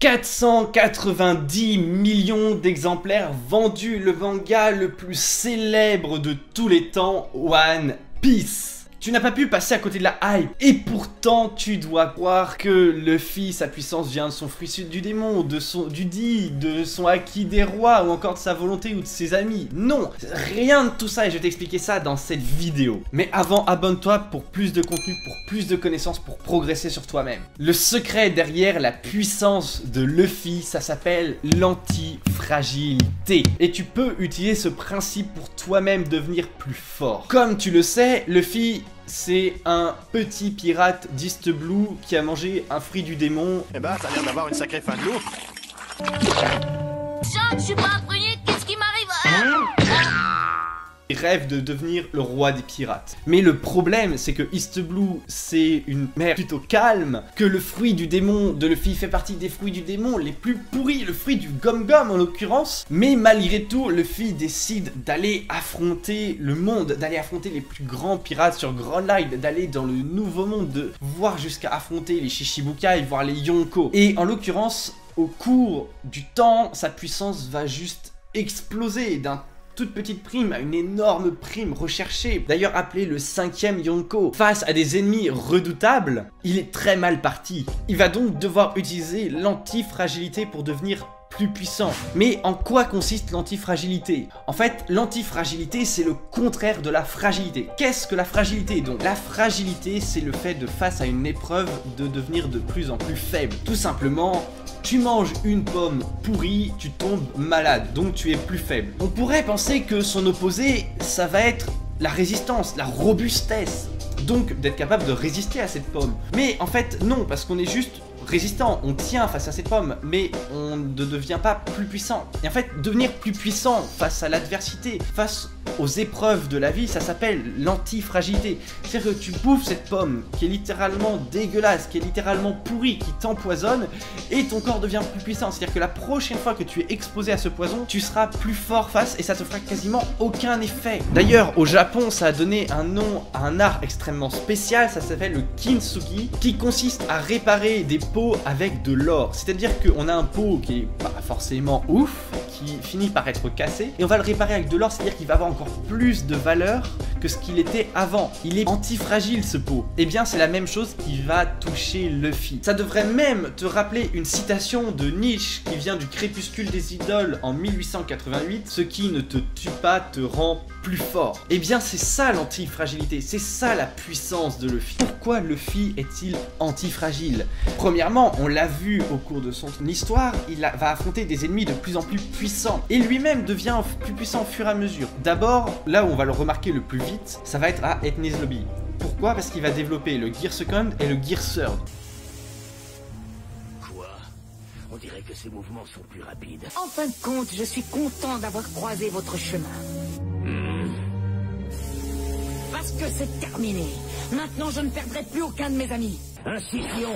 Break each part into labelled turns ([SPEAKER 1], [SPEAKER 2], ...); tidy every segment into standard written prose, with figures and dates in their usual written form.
[SPEAKER 1] 490 millions d'exemplaires vendus, le manga le plus célèbre de tous les temps, One Piece. Tu n'as pas pu passer à côté de la hype, et pourtant tu dois croire que Luffy, sa puissance vient de son fruit du démon, du Di, de son acquis des rois, ou encore de sa volonté ou de ses amis. Non, rien de tout ça, et je vais t'expliquer ça dans cette vidéo. Mais avant, abonne-toi pour plus de contenu, pour plus de connaissances, pour progresser sur toi-même. Le secret derrière la puissance de Luffy, ça s'appelle l'antifragilité. Et tu peux utiliser ce principe pour toi-même devenir plus fort. Comme tu le sais, Luffy, c'est un petit pirate d'East Blue qui a mangé un fruit du démon.
[SPEAKER 2] Eh ben, ça a l'air d'avoir une sacrée fin de l'eau.
[SPEAKER 3] Je suis pas imprégné, qu'est-ce qui m'arrive?
[SPEAKER 1] Il rêve de devenir le roi des pirates. Mais le problème, c'est que East Blue, c'est une mer plutôt calme, que le fruit du démon de Luffy fait partie des fruits du démon les plus pourris, le fruit du Gum-Gum en l'occurrence. Mais malgré tout, Luffy décide d'aller affronter le monde, d'aller affronter les plus grands pirates sur Grand Line, d'aller dans le nouveau monde, de voir jusqu'à affronter les Shichibukai, voir les Yonko. Et en l'occurrence, au cours du temps, sa puissance va juste exploser d'un toute petite prime à une énorme prime recherchée, d'ailleurs appelé le 5e Yonko. Face à des ennemis redoutables, il est très mal parti. Il va donc devoir utiliser l'antifragilité pour devenir plus puissant. Mais en quoi consiste l'antifragilité? En fait, l'antifragilité, c'est le contraire de la fragilité. Qu'est-ce que la fragilité donc? La fragilité, c'est le fait de, face à une épreuve, de devenir de plus en plus faible. Tout simplement, tu manges une pomme pourrie, tu tombes malade, donc tu es plus faible. On pourrait penser que son opposé, ça va être la résistance, la robustesse. Donc d'être capable de résister à cette pomme. Mais en fait, non, parce qu'on est juste résistant, on tient face à cette pomme, mais on ne devient pas plus puissant. Et en fait, devenir plus puissant face à l'adversité, face aux épreuves de la vie, ça s'appelle l'antifragilité. C'est-à-dire que tu bouffes cette pomme qui est littéralement dégueulasse, qui est littéralement pourrie, qui t'empoisonne, et ton corps devient plus puissant. C'est-à-dire que la prochaine fois que tu es exposé à ce poison, tu seras plus fort face et ça te fera quasiment aucun effet. D'ailleurs, au Japon, ça a donné un nom à un art extrêmement spécial, ça s'appelle le kintsugi, qui consiste à réparer des pots avec de l'or. C'est-à-dire qu'on a un pot qui est pas forcément ouf, qui finit par être cassé, et on va le réparer avec de l'or, c'est-à-dire qu'il va avoir encore plus de valeur que ce qu'il était avant. Il est antifragile ce pot. Et bien c'est la même chose qui va toucher Luffy. Ça devrait même te rappeler une citation de Nietzsche qui vient du Crépuscule des idoles en 1888. Ce qui ne te tue pas te rend plus fort. Et bien c'est ça l'antifragilité, c'est ça la puissance de Luffy. Pourquoi Luffy est-il antifragile? Premièrement, on l'a vu au cours de son histoire, il va affronter des ennemis de plus en plus puissants. Et lui-même devient plus puissant au fur et à mesure. D'abord, là où on va le remarquer le plus vite, ça va être à Enies Lobby. Pourquoi? Parce qu'il va développer le Gear Second et le Gear Third.
[SPEAKER 4] Quoi? On dirait que ses mouvements sont plus rapides.
[SPEAKER 5] En fin de compte, je suis content d'avoir croisé votre chemin. Parce que c'est terminé. Maintenant, je ne perdrai plus aucun de mes amis.
[SPEAKER 4] Un scipion.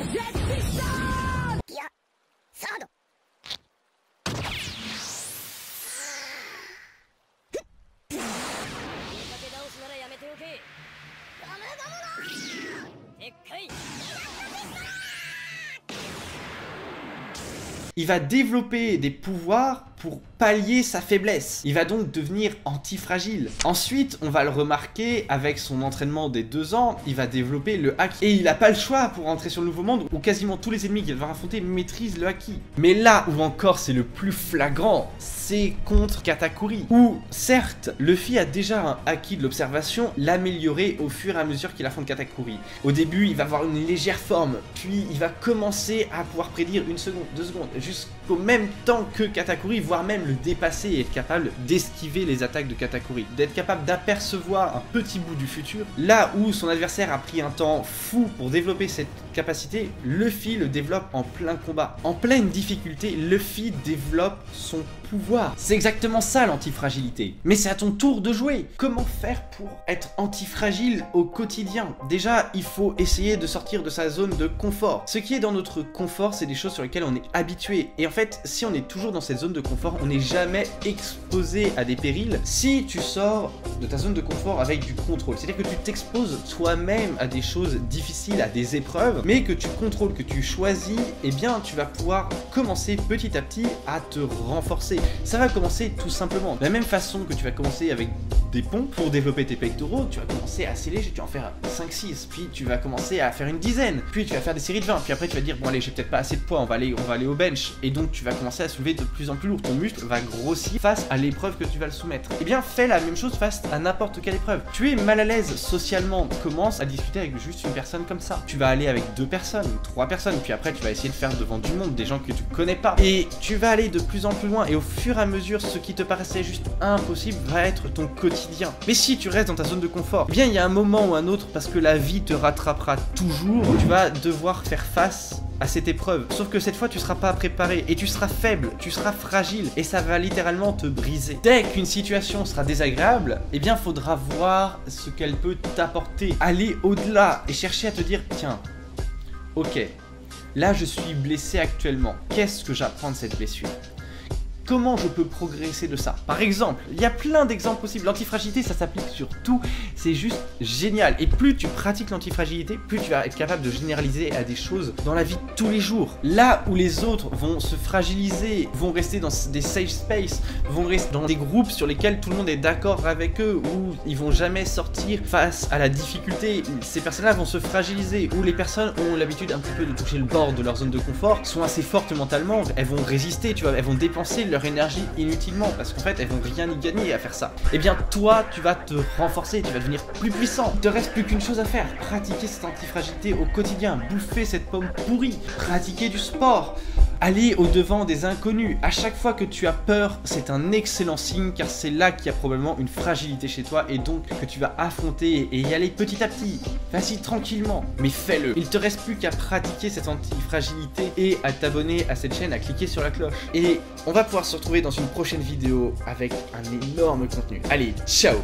[SPEAKER 1] Il va développer des pouvoirs pour pallier sa faiblesse. Il va donc devenir antifragile. Ensuite, on va le remarquer avec son entraînement des 2 ans, il va développer le haki. Et il n'a pas le choix pour entrer sur le nouveau monde où quasiment tous les ennemis qu'il va affronter maîtrisent le haki. Mais là où encore c'est le plus flagrant, c'est contre Katakuri. Où certes, Luffy a déjà un haki de l'observation, l'améliorer au fur et à mesure qu'il affronte Katakuri. Au début, il va avoir une légère forme, puis il va commencer à pouvoir prédire 1 seconde, 2 secondes, jusqu'au même temps que Katakuri, voire même le dépasser et être capable d'esquiver les attaques de Katakuri, d'être capable d'apercevoir un petit bout du futur. Là où son adversaire a pris un temps fou pour développer cette capacité, Luffy le développe en plein combat. En pleine difficulté, Luffy développe son pouvoir. C'est exactement ça l'antifragilité. Mais c'est à ton tour de jouer. Comment faire pour être antifragile au quotidien? Déjà, il faut essayer de sortir de sa zone de confort. Ce qui est dans notre confort, c'est des choses sur lesquelles on est habitué. Et en fait, si on est toujours dans cette zone de confort, confort, on n'est jamais exposé à des périls si tu sors de ta zone de confort avec du contrôle. C'est-à-dire que tu t'exposes toi-même à des choses difficiles, à des épreuves, mais que tu contrôles, que tu choisis, eh bien tu vas pouvoir commencer petit à petit à te renforcer. Ça va commencer tout simplement. De la même façon que tu vas commencer avec des pompes pour développer tes pectoraux, tu vas commencer assez léger, tu vas en faire 5-6, puis tu vas commencer à faire une dizaine, puis tu vas faire des séries de 20, puis après tu vas dire bon allez j'ai peut-être pas assez de poids, on va aller au bench, et donc tu vas commencer à soulever de plus en plus lourd, ton muscle va grossir face à l'épreuve que tu vas le soumettre. Et bien fais la même chose face à n'importe quelle épreuve. Tu es mal à l'aise socialement, commence à discuter avec juste une personne comme ça. Tu vas aller avec 2 personnes, 3 personnes, puis après tu vas essayer de faire devant du monde, des gens que tu connais pas, et tu vas aller de plus en plus loin, et au fur et à mesure ce qui te paraissait juste impossible va être ton quotidien. Mais si tu restes dans ta zone de confort, eh bien il y a un moment ou un autre, parce que la vie te rattrapera toujours, tu vas devoir faire face à cette épreuve. Sauf que cette fois tu seras pas préparé et tu seras faible, tu seras fragile et ça va littéralement te briser. Dès qu'une situation sera désagréable, eh bien faudra voir ce qu'elle peut t'apporter. Aller au-delà et chercher à te dire tiens, ok, là je suis blessé actuellement, qu'est-ce que j'apprends de cette blessure ? Comment je peux progresser de ça? Par exemple, il y a plein d'exemples possibles. L'antifragilité, ça s'applique sur tout. C'est juste génial. Et plus tu pratiques l'antifragilité, plus tu vas être capable de généraliser à des choses dans la vie de tous les jours. Là où les autres vont se fragiliser, vont rester dans des safe space, vont rester dans des groupes sur lesquels tout le monde est d'accord avec eux, où ils vont jamais sortir face à la difficulté. Ces personnes-là vont se fragiliser. Où les personnes ont l'habitude un petit peu de toucher le bord de leur zone de confort, sont assez fortes mentalement, elles vont résister, tu vois, elles vont dépenser leur énergie inutilement parce qu'en fait elles vont rien y gagner à faire ça. Et bien toi tu vas te renforcer, tu vas devenir plus puissant. Il te reste plus qu'une chose à faire, pratiquer cette antifragilité au quotidien, bouffer cette pomme pourrie, pratiquer du sport, aller au devant des inconnus. À chaque fois que tu as peur, c'est un excellent signe car c'est là qu'il y a probablement une fragilité chez toi et donc que tu vas affronter et y aller petit à petit. Vas-y tranquillement, mais fais-le. Il te reste plus qu'à pratiquer cette antifragilité et à t'abonner à cette chaîne, à cliquer sur la cloche. Et on va pouvoir se retrouver dans une prochaine vidéo avec un énorme contenu. Allez, ciao!